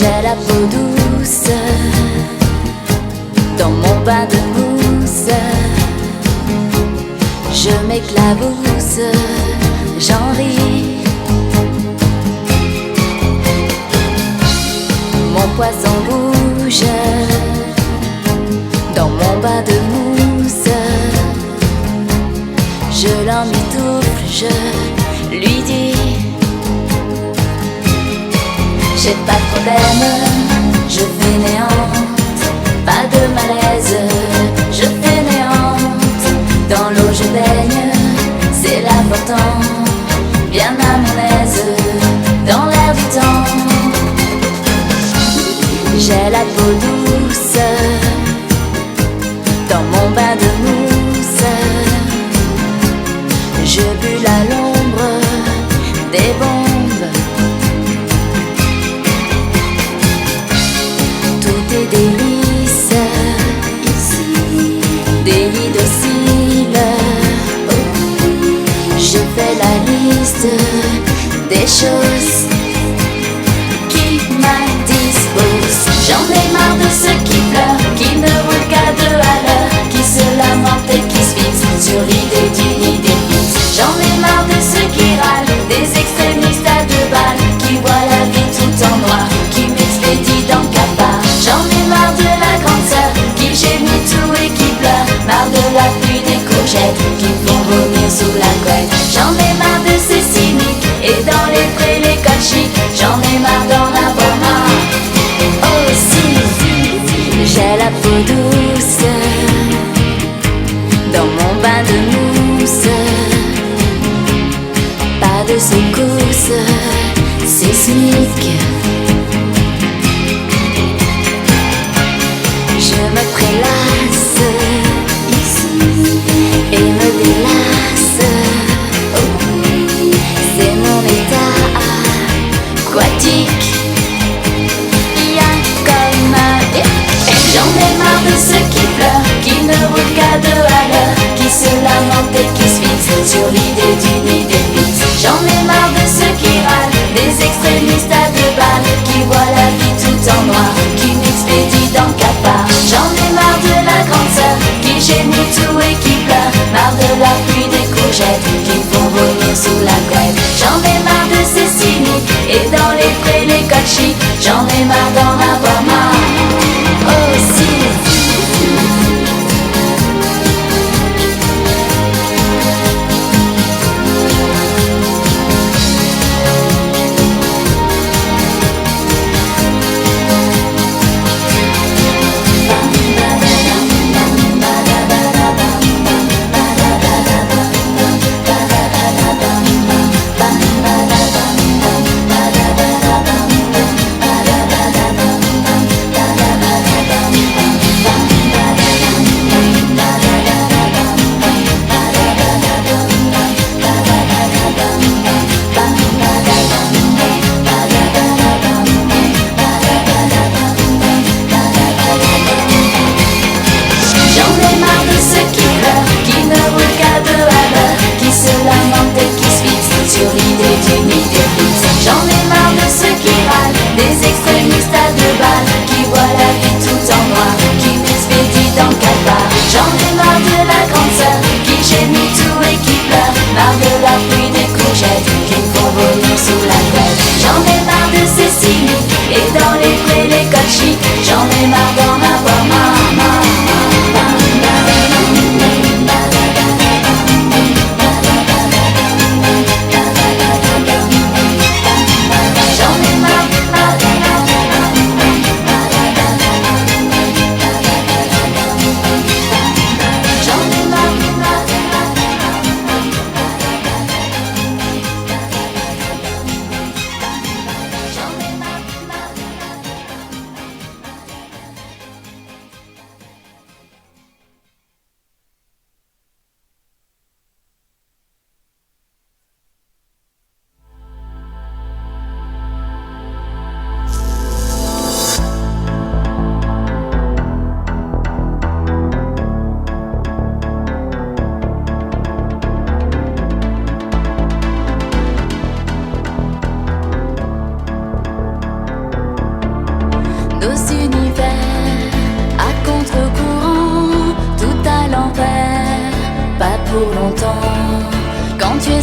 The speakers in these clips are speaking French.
J'ai la peau douce dans mon bain de mousse. Je m'éclabousse, j'en ris. Mon poisson bouge dans mon bain de mousse. Je l'emmitoufle, je lui dis: j'ai pas de problème, je fainéante, pas de malaise, je fainéante. Dans l'eau je baigne, c'est l'important, bien à mon aise, dans l'air du temps. J'ai la peau douce dans mon bain de mousse. Je bulle à l'ombre des bombes. Tout est délice ici, délit docile. Je fais la liste des choses qui m'indisposent. J'en ai marre de ceux qui pleurent, qui ne roulent qu'à deux à l'heure, qui se lamentent et qui se fixent sur l'idée d'une idée fixe. J'en ai marre de ceux qui râlent, des extrémistes à deux balles, qui voient la vie tout en noir, qui m'expédient dans le cafard. J'en ai marre de la grande sœur, qui gémit tout et qui pleure, marre de la pluie des courgettes, qui me font vomir sous la couette. J'en ai marre de ces cyniques, et dans les prés les codes chics, j'en ai marre d'en avoir marre. Aussi, j'ai la peau douce dans mon bain de mousse. Pas de secousse sismique. Je me prélasse ici et me délasse. C'est mon état aquatique. J'en ai marre de ceux qui pleurent, qui ne roulent qu'à deux à l'heure, qui se lamentent et qui se fixent sur l'idée d'une idée fixe. J'en ai marre de ceux qui râlent, des extrémistes à deux balles, qui voient la vie tout en noir, qui m'expédient dans le cafard. J'en ai marre de la grande sœur, qui gémit tout et qui pleure, marre de la pluie des courgettes, qui me font vomir sous la couette. J'en ai marre de ces cyniques, et dans les prés les codes chics, j'en ai marre d'en avoir marre. Aussi.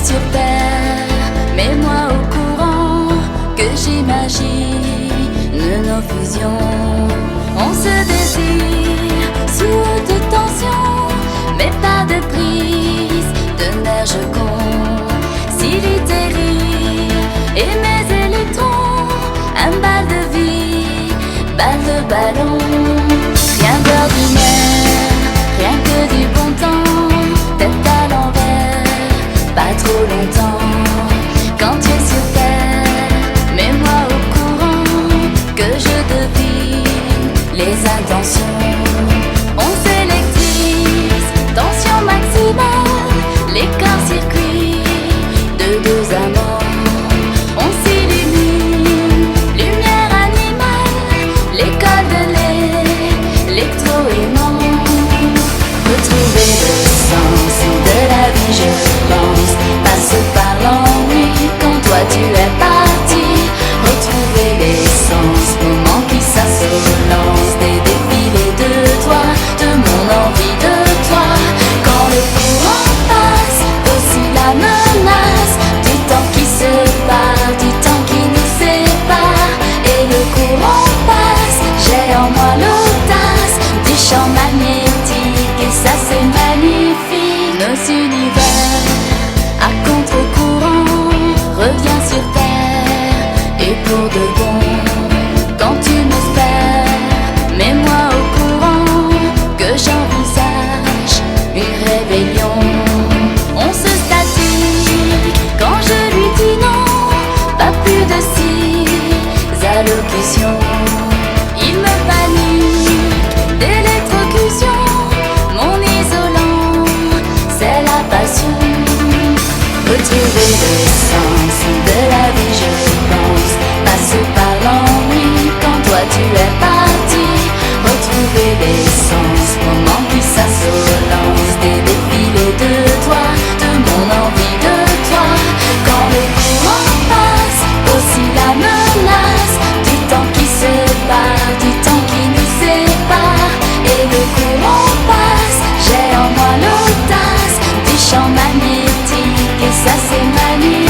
sur terre, mets-moi au courant que j'imagine nos fusions. On se désire sous haute tension, mais pas de prise de nerfs je compte. Siliterie et mes électrons, un bal de vie, balle de ballon. Rien d'ordinaire, rien que du bon temps, tête à l'envers, pas trop longtemps. Quand tu es sur terre, mets-moi au courant que je devine les intentions. On s'électrise, tension maximale, les corps-circuits de deux amants. On s'illumine, lumière animale, l'école de l'électro-aimant. Retrouver le sens de la vie, je pense, passe par l'ennui quand toi tu es parti. Retrouver l'essence, moment qui s'assolance, des défilés de toi, de mon envie de toi. Quand le courant passe, aussi la menace du temps qui se part, du temps qui nous sépare. Et le courant passe, j'ai en moi l'audace du champ magnétique, et ça c'est magnifique. Nos univers à contre-courant, reviens sur terre et pour de bon. Quand tu m'espères, mets-moi au courant que j'envisage une rébellion. On se statique quand je lui dis non, pas plus de 6 allocutions. Il me panique d'électrocution, mon isolant, c'est la passion. Retrouver le sens de la vie, je pense, passe par l'ennui quand toi tu es parti. Retrouver l'essence, moment qui s'assolance, des défilés de toi, de mon envie de toi. Quand le courant passe, aussi la menace du temps qui se part, du temps qui nous sépare. Et le courant passe, j'ai en moi l'audace du champ magnétique, et ça c'est magnifique.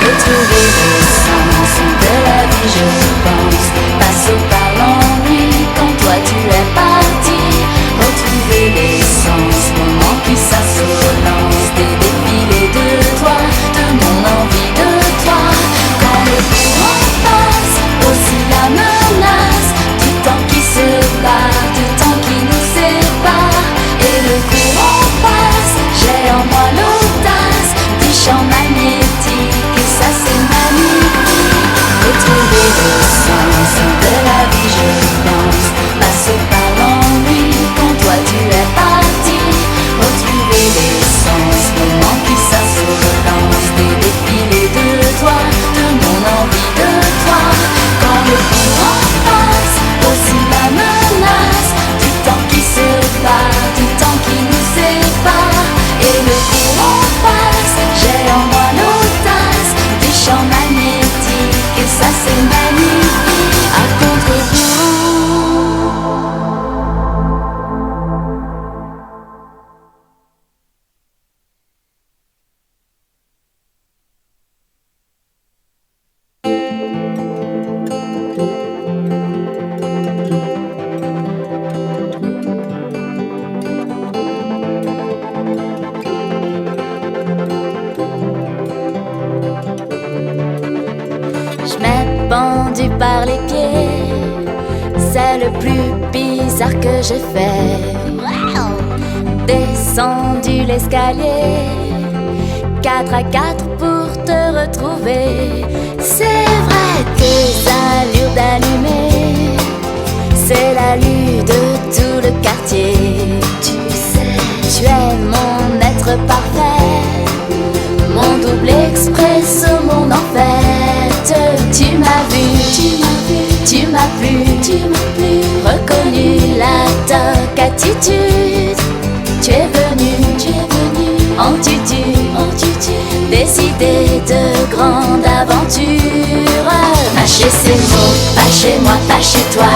Retrouver le sens de la vie, je pense, passe par l'ennui quand toi tu es parti. Retrouver l'essence, moment qui s'assolance, des défilés de toi, de mon envie de toi. Quand le courant passe, aussi la menace du temps qui se part, du temps qui nous sépare. Et le courant passe, j'ai en moi l'audace du champ magnétique, et ça c'est magnifique. Retrouver le sens de la vie, je pense, passe par l'ennui quand toi tu es parti. Retrouver l'essence, moment qui s'assolance, des défilés de toi, de mon envie de toi. Quand le courant passe, aussi la menace du temps qui se part, du temps qui nous sépare. Et le courant passe, j'ai en moi l'audace du champ magnétique, et ça c'est magnifique. À contre-courant. Je m'ai pendu par les pieds, c'est le plus bizarre que j'ai fait. Descendu l'escalier, 4 à 4 pour te retrouver. C'est vrai, tes allures d'allumé, c'est la lue de tout le quartier. Tu sais, tu es mon être parfait, mon double expresso, mon enfer. Tu m'as vu, tu m'as plu, reconnu la toque attitude. Tu es venu en tutu. des idées de grande aventure. Mâcher ses mots, pas chez moi, pas chez toi.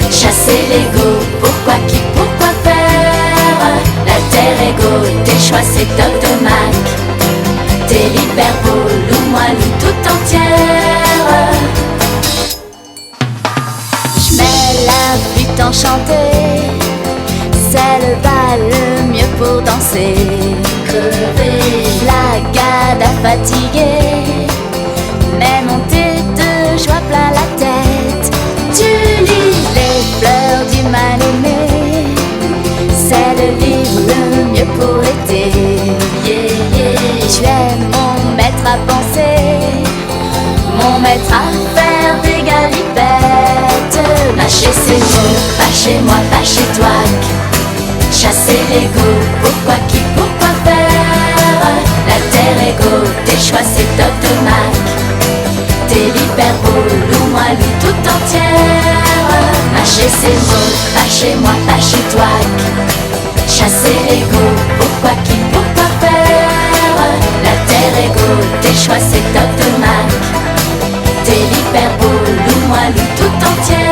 Chasser l'ego, pourquoi qui, pourquoi faire. L'alter ego, tes choix c'est Doc de Mac. T'es l'hyperbole ou moi loue tout entière. J'mets la flûte enchantée, c'est le bal le mieux pour danser. Crever la gada fatiguée, mais monter de joie plein la tête. Tu lis les fleurs du mal-aimé, c'est le livre le mieux pour l'été. Yeah, yeah. Tu es mon maître à penser, mon maître à faire des galipettes. Mâcher ses mots, pas chez moi, pas chez toi. Chasser l'ego, pourquoi qui, pourquoi faire. L'alter ego, tes choix c'est Doc de Mac. T'es l'hyperbole ou moi loue tout entière. Mâcher ses mots, pas chez moi, pas chez toi. Chasser l'ego, pourquoi qui, pourquoi faire. L'alter ego, tes choix c'est Doc de Mac. T'es l'hyperbole ou moi loue tout entière.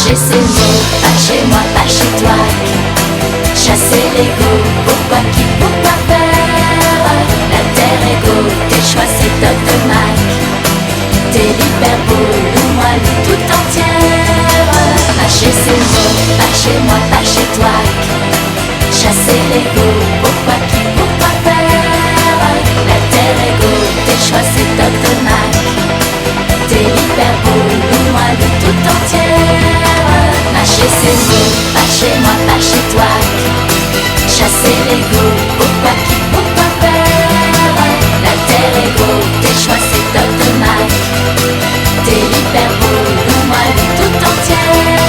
Ses mots, pas chez moi, pas chez toi. Chasser l'ego, pourquoi qui, pourquoi faire. L'alter ego, tes choix c'est Doc de Mac. T'es l'hyperbole ou moi loue tout entière. Mâcher ses mots, pas chez moi, pas chez toi. Chasser l'ego, pourquoi qui, pourquoi faire. L'alter ego, tes choix c'est Doc de Mac. T'es l'hyperbole ou moi loue tout entière. Mâcher ses mots, pas chez moi, pas chez toi. Chasser l'ego, pourquoi qui, pourquoi faire. L'alter ego, tes choix c'est Doc de Mac. T'es l'hyperbole ou moi loue tout entière.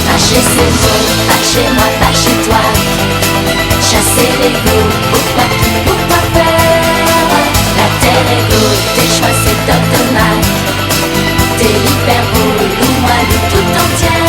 Mâcher ses mots, pas chez moi, pas chez toi. Chasser l'ego, pourquoi qui, pourquoi faire. L'alter ego, tes choix c'est Doc de Mac. T'es l'hyperbole ou moi loue tout entière.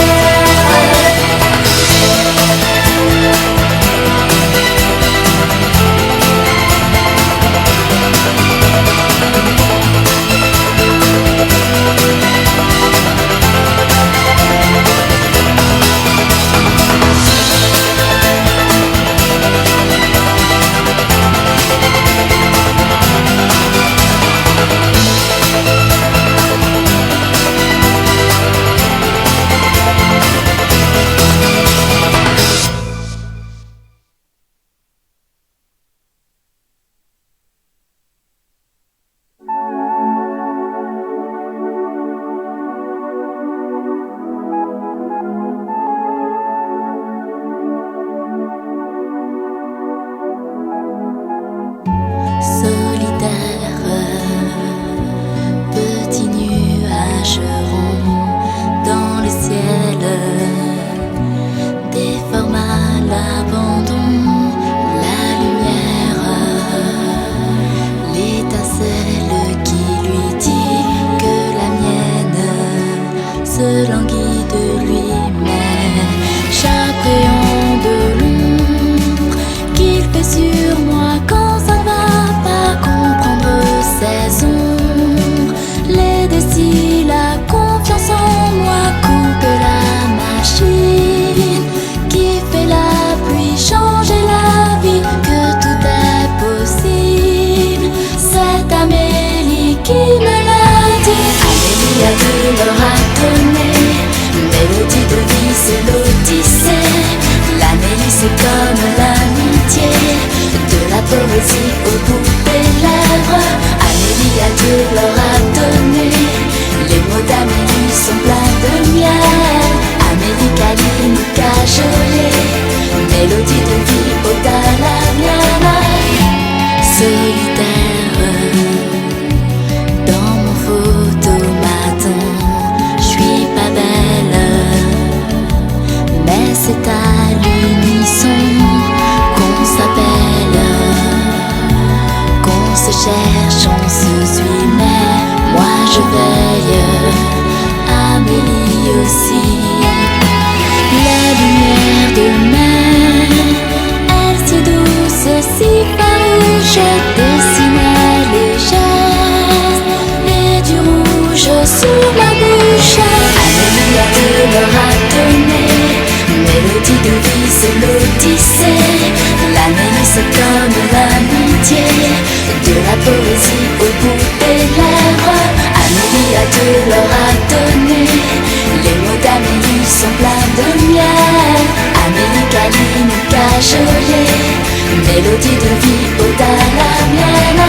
poésie au bout des lèvres. Amélie a Dieu leur a donné. Les mots d'Amélie sont pleins de miel. Amélie câline, cajolée, mélodie de vie, ode à la mienne. cajoler, mélodie de vie ôte à la mienne.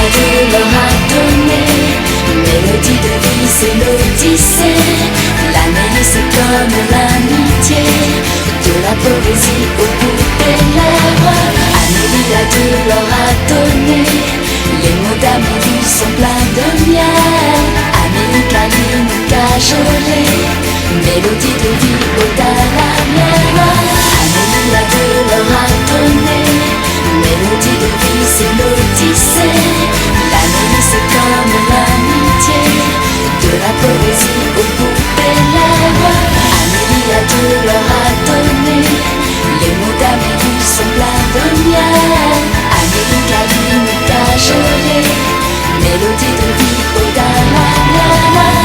De leur a donné, mélodie de vie c'est l'Odyssée. L'Amélie c'est comme l'amitié, de la poésie au bout des lèvres. Amélie a de leur a donné, les mots d'Amélie sont pleins de miel. Amélie câline cajolée, mélodie de vie ôte à la mienne. Amélie a de leur a donné, mélodie de vie c'est l'Odyssée. L'Amélie c'est comme l'amitié, de la poésie au bout des lèvres. Amélie a de leur a donné, les mots d'Amélie sont pleins de miel. Amélie câline cajolée, mélodie de vie ôte à la mienne.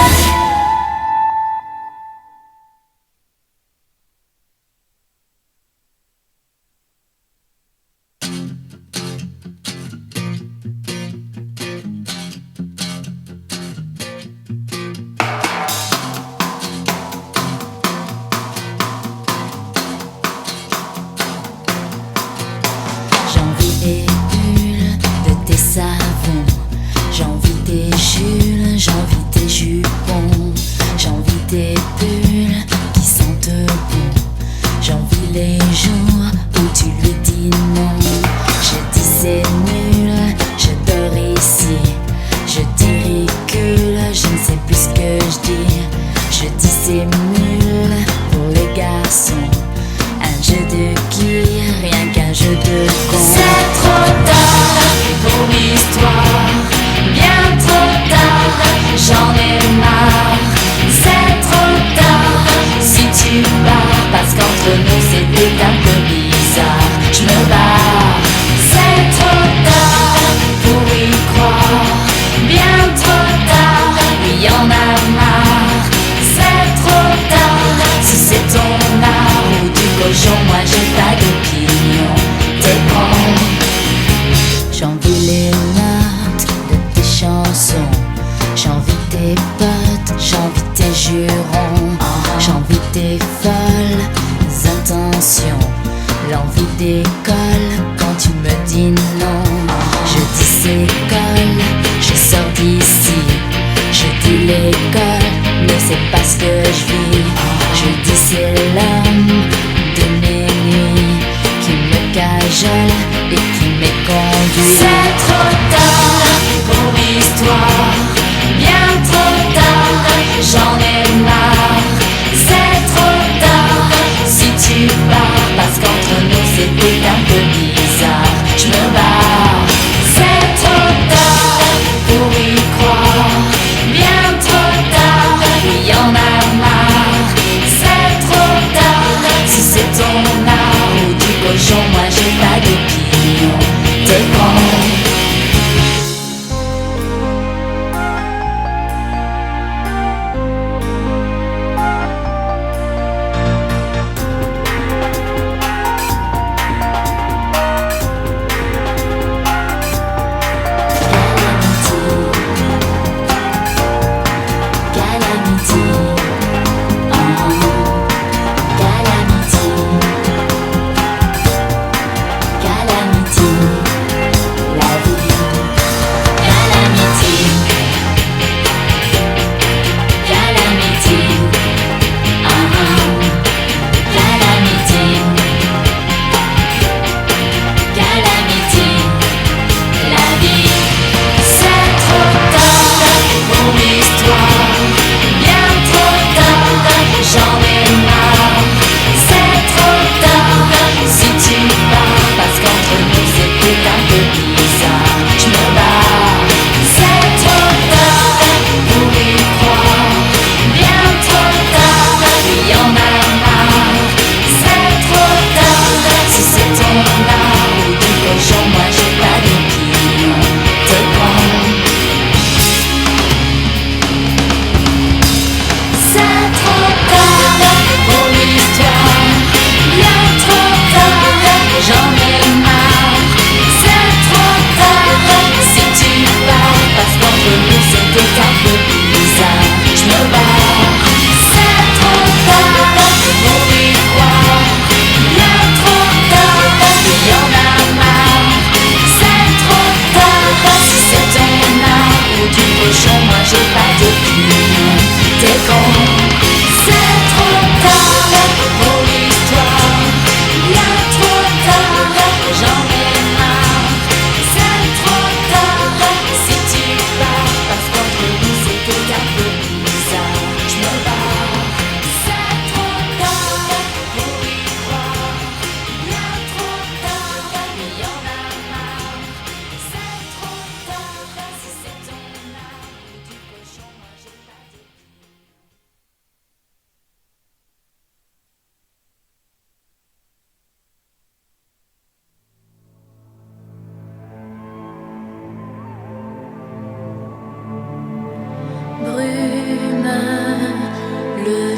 Moi j'ai pas d'opinion, t'es bon.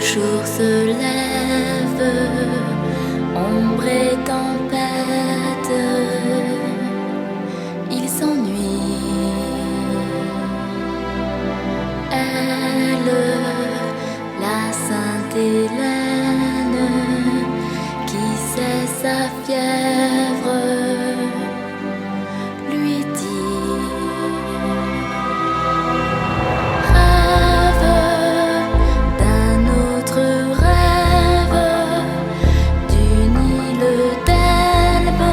jour se lève, ombre et tempête, il s'ennuie. Elle, la Sainte Hélène, qui sait sa fièvre, lui dit: rêve d'un autre rêve, d'une île d'Elbe,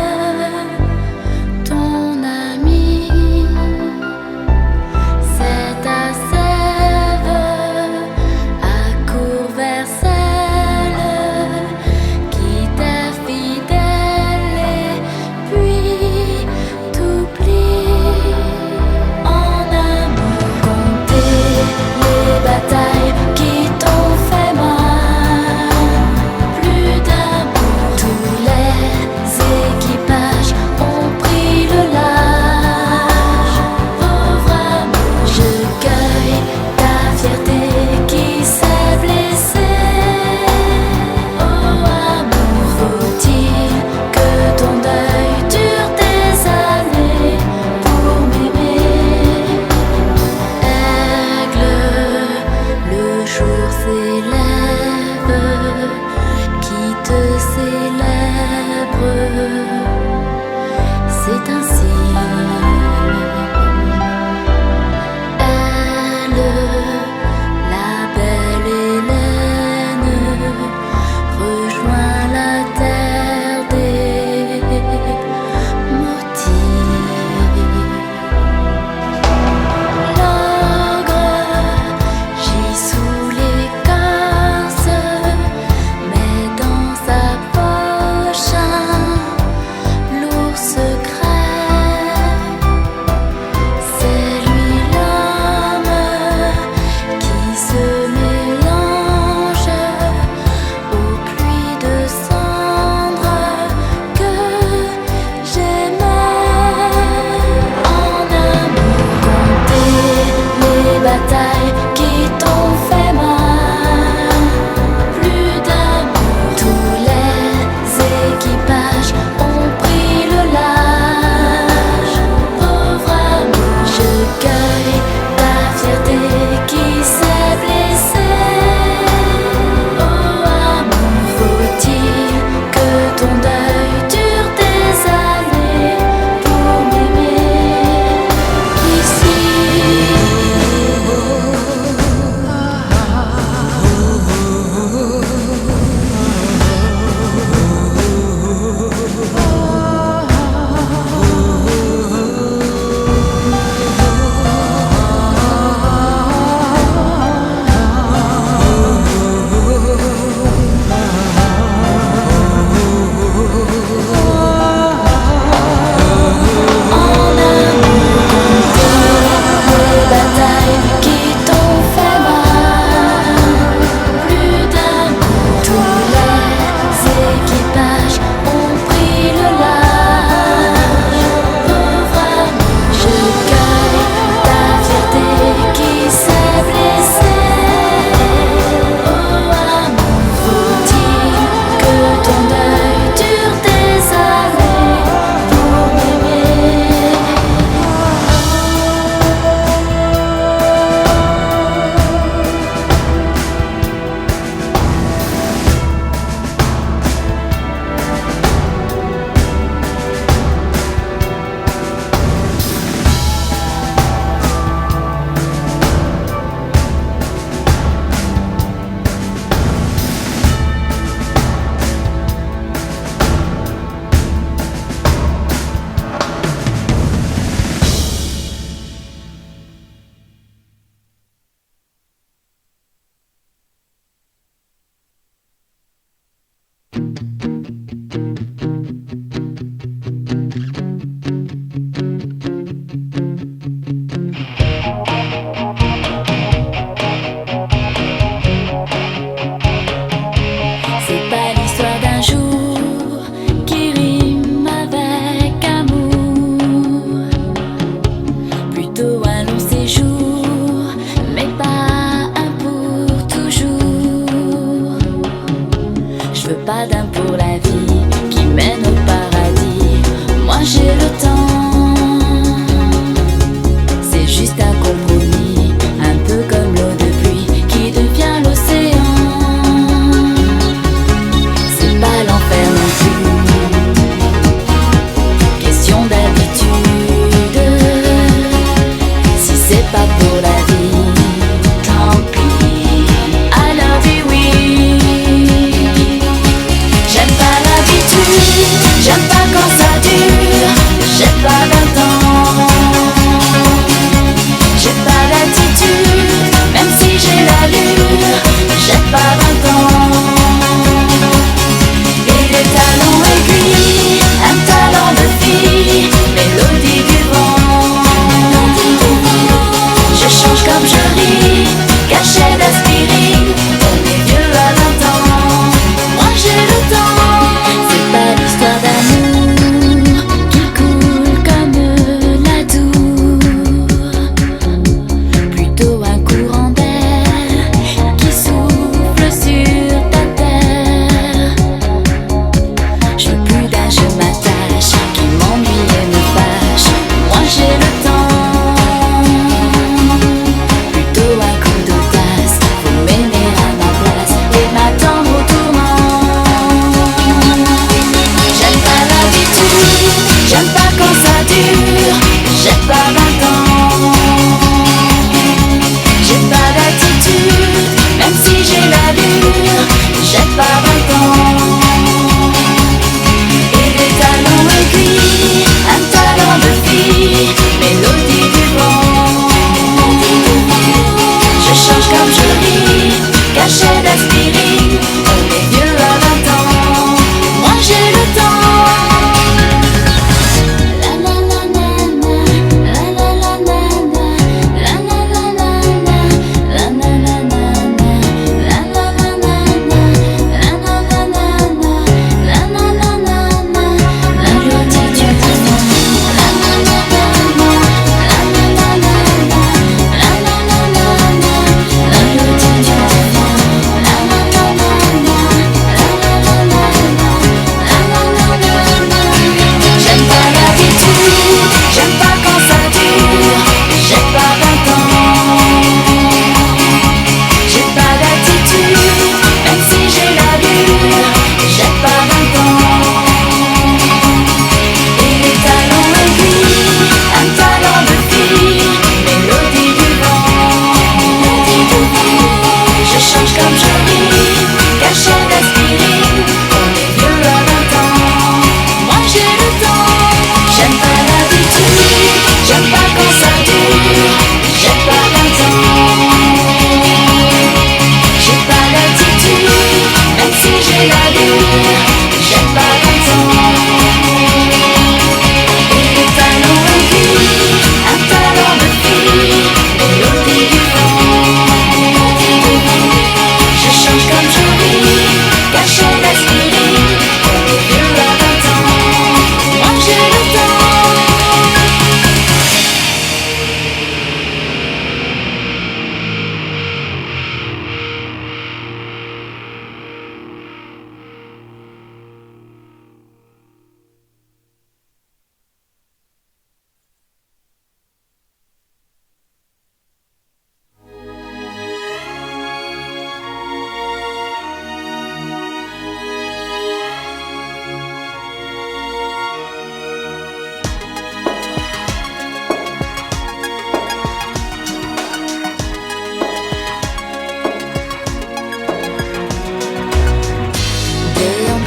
ton ami, c'est ta sève à Courversel qui t'est fidèle.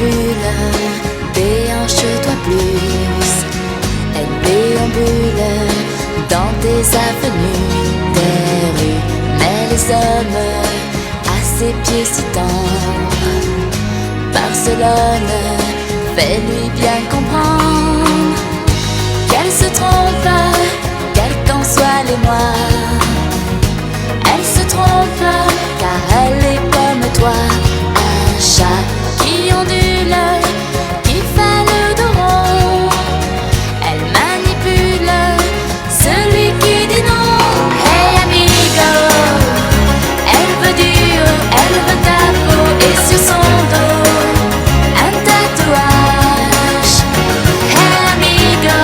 déambule, déhanche-toi plus. Elle déambule dans tes avenues, tes rues, mais les hommes à ses pieds si tendres. Barcelone, fais-lui bien comprendre qu'elle se trompe, quels qu'en soient les mois. Elle se trompe car elle est comme toi, un chat qui ondule, qui fait le dos rond. Elle manipule celui qui dit non. Hey amigo, elle veut dur, elle veut ta peau et sur son dos un tatouage. Hey amigo,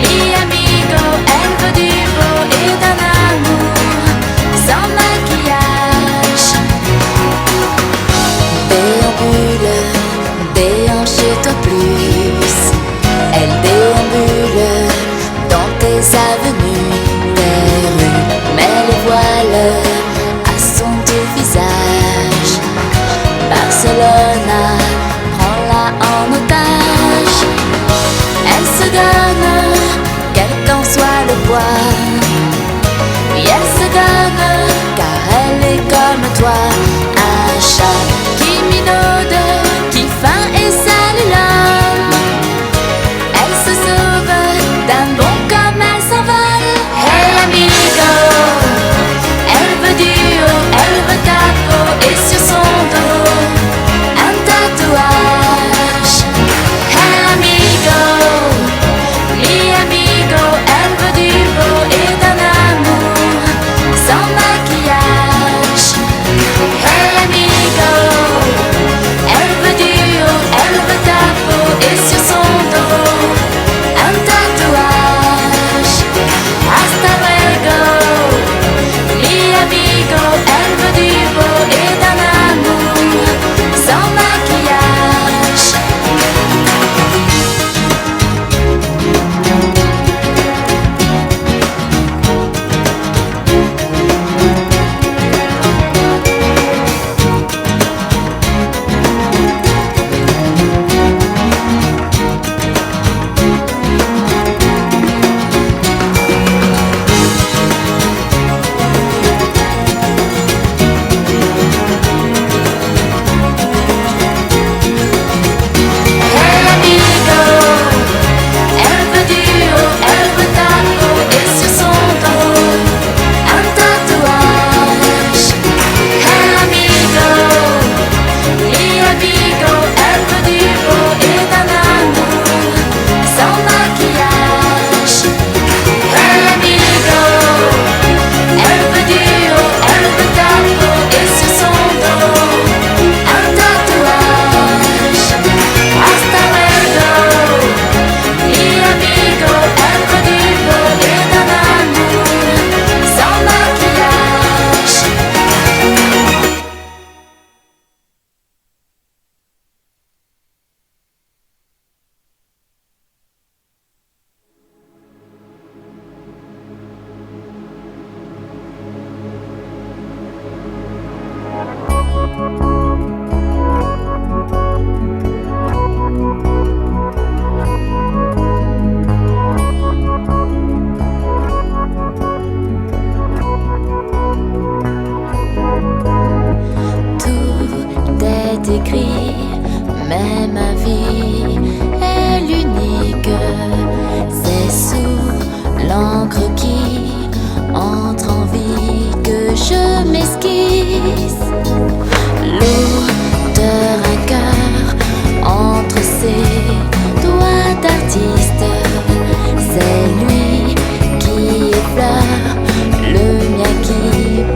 mi amigo, elle veut du beau et d'un amour sans maquillage. Déambule, déhanche-toi plus. Elle déambule dans tes avenues, tes rues, mais les voiles à son doux visage. Barcelone, prends-la en otage. Elle se donne, quel qu'en soit le poids. Oui, elle se donne, car elle est comme toi, un chat qui minaude, qui faim et salue l'homme. Elle se sauve d'un bond comme elle s'envole. Hey amigo, elle veut du haut, elle veut ta peau et sur son dos un tatouage. Hey amigo, mi amigo, elle veut du beau et d'un amour sans maquillage. Hey amigo, elle veut du haut, elle veut ta peau et sur son dos un tatouage. Hasta luego, mi amigo, elle veut du beau et d'un amour sans maquillage. Hey amigo, elle veut du haut, elle veut ta peau et sur son dos un tatouage. Hey amigo, mi amigo, elle veut du beau et d'un amour sans maquillage. Hey amigo, elle veut du haut, elle veut ta peau et sur son dos un tatouage. Hasta luego, mi amigo, elle veut du beau et d'un amour sans maquillage. Tout est écrit, mais ma vie est l'unique. C'est sous l'encre qui entre en vie que je m'esquisse. L'auteur un cœur entre ses doigts d'artiste. C'est lui qui effleure le mien qui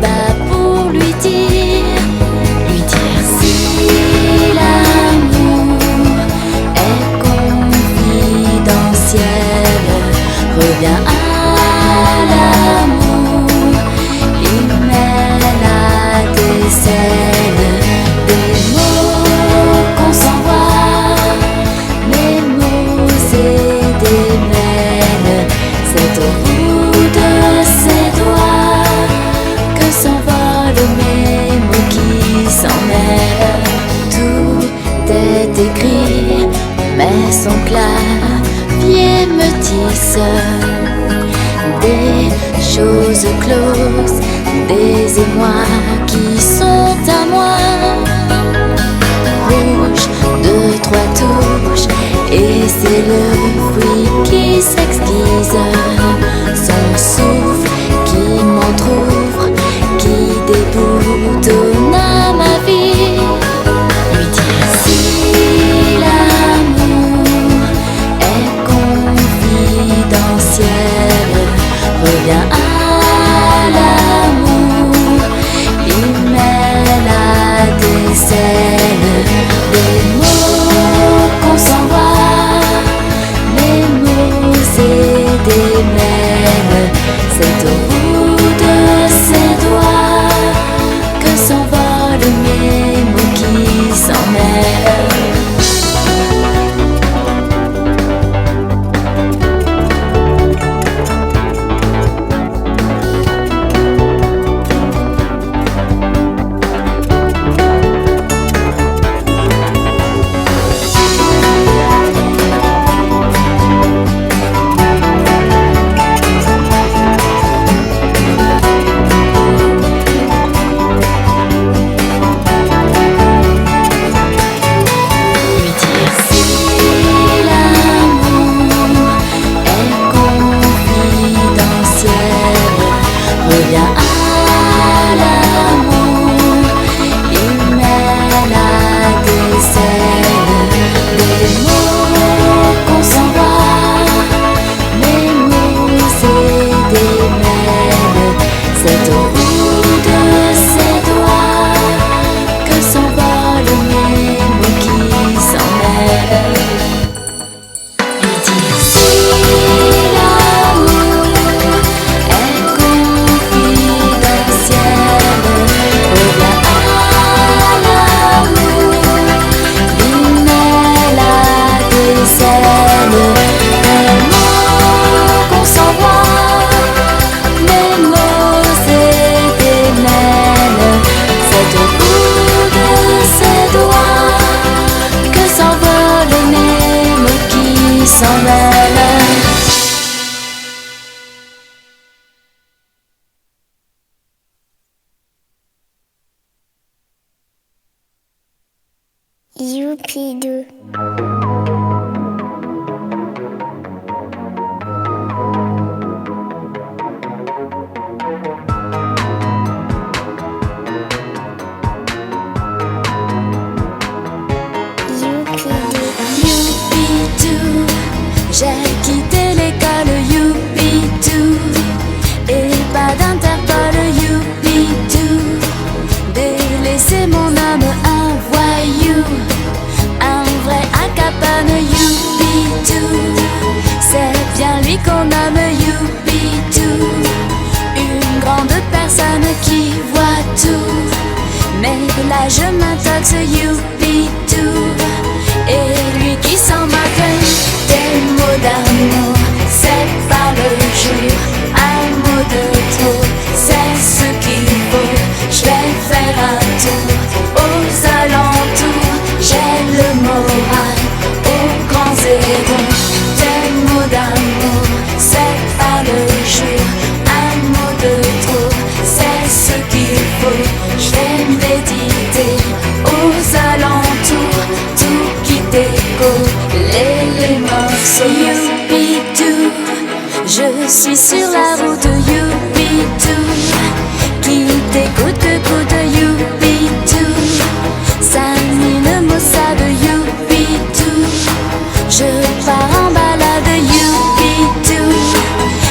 bat pour lui dire si l'amour est confidentiel. Reviens à l'amour, il met la décès. son clavier me tisse des choses closes, des émois qui sont à moi. Rouge, 2, 3 touches, et c'est le fruit qui s'exquise. Son souffle qui m'entrouvre, qui déboutonne à ma vie. Lui dire si l'amour est confidentiel, reviens à l'amour, il met la décelle. Des mots qu'on s'envoie, des mots et des mails, c'est au bout de ses doigts que s'envolent mes mots qui s'en mêlent. Youpidou. Youpidou, j'ai quitté l'école, youpidou, et pas d'Interpol, youpidou, délaissé mon âme un voyou, un vrai acapane, youpidou, c'est bien lui qu'on nomme youpidou, une grande personne qui voit tout, mais là je m'intoxe, youpidou, et lui qui s'en moque. Des mots d'amour, c'est pas le jour, un mot de trop, c'est ce qu'il faut. Je vais faire un tour aux alentours, j'ai le moral au grand zéro. Des mots d'amour, c'est pas le jour, un mot de trop, c'est ce qu'il faut. Je vais méditer aux alentours, tout qui déco les morceaux. Youpidou, je suis sur la route, youpidou, qui t'écoute, youpidou, Samine Maussade, youpidou, je pars en balade, youpidou,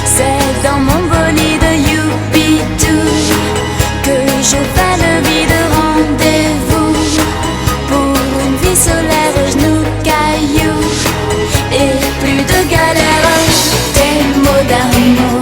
c'est dans mon bolide, youpidou, que je fais le vide rendez-vous, pour une vie solaire, genoux, cailloux, et plus de galères, des mots d'amour,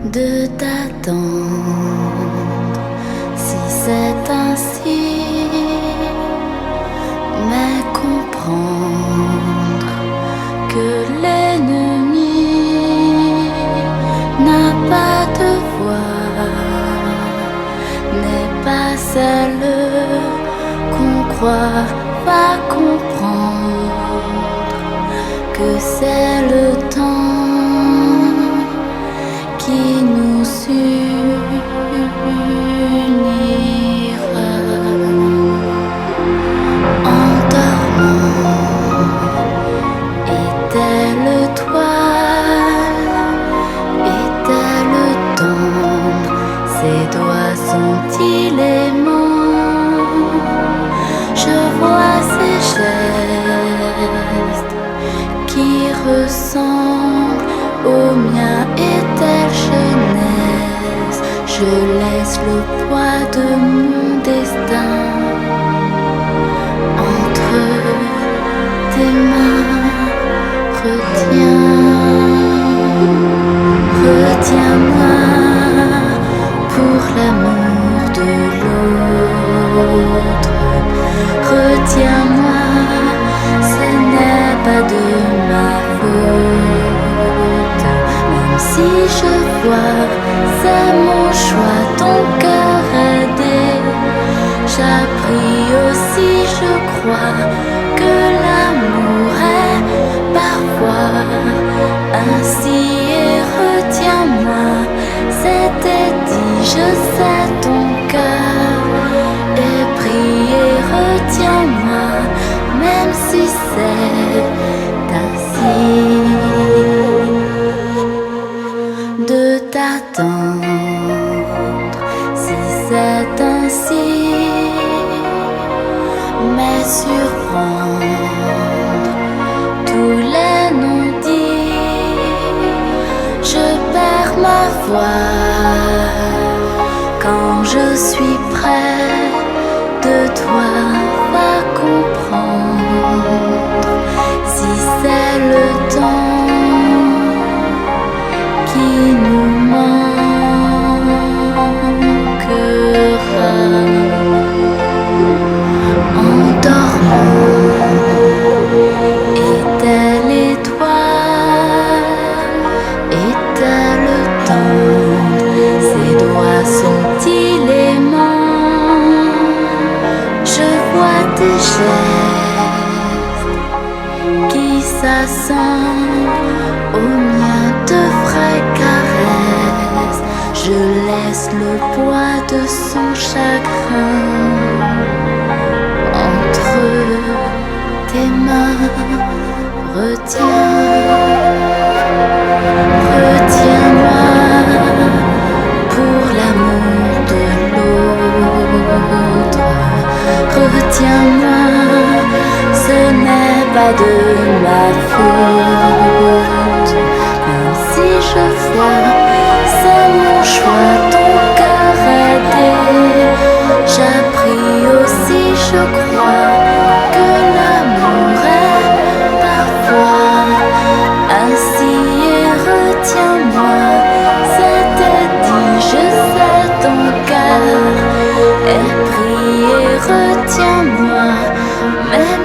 de t'attendre. Si c'est ainsi, mais comprendre que l'ennemi n'a pas de voix, n'est pas celle qu'on croit pas comprendre, que c'est le temps qui nous unira. Endormant, éteins-le-toile, éteins-le tendre, ses doigts sont-ils aimants? Je vois ses gestes qui ressemblent aux miens, est-elle jeunesse? Je laisse le poids de mon destin entre tes mains. Retiens-moi pour l'amour de l'autre. Retiens-moi, ce n'est pas de ma faute. Même si je vois, c'est mon choix, ton cœur aidé. J'appris aussi, je crois, que l'amour est parfois ainsi. Et retiens-moi, c'était dit, je sais ton cœur est pris. Et retiens-moi, même si c'est ainsi, de t'attendre. Si c'est ainsi, mais surprendre tous les non-dits. Je perds ma voix quand je suis près de toi. Va comprendre si c'est le temps qui nous manquera. Endormant, éteins l'étoile, éteins le temps, ses doigts sont-ils aimants? Je vois tes gestes qui s'assemblent aux miens, de vraies caresses. Je laisse le poids de son chagrin entre tes mains. Retiens-moi pour l'amour de l'autre. Retiens-moi, ce n'est pas de ma faute. Même si je vois, c'est mon choix, ton cœur aidé. J'appris aussi, je crois, que l'amour est parfois ainsi. Et retiens-moi, c'était dit, je sais ton cœur est pris. Et retiens-moi, même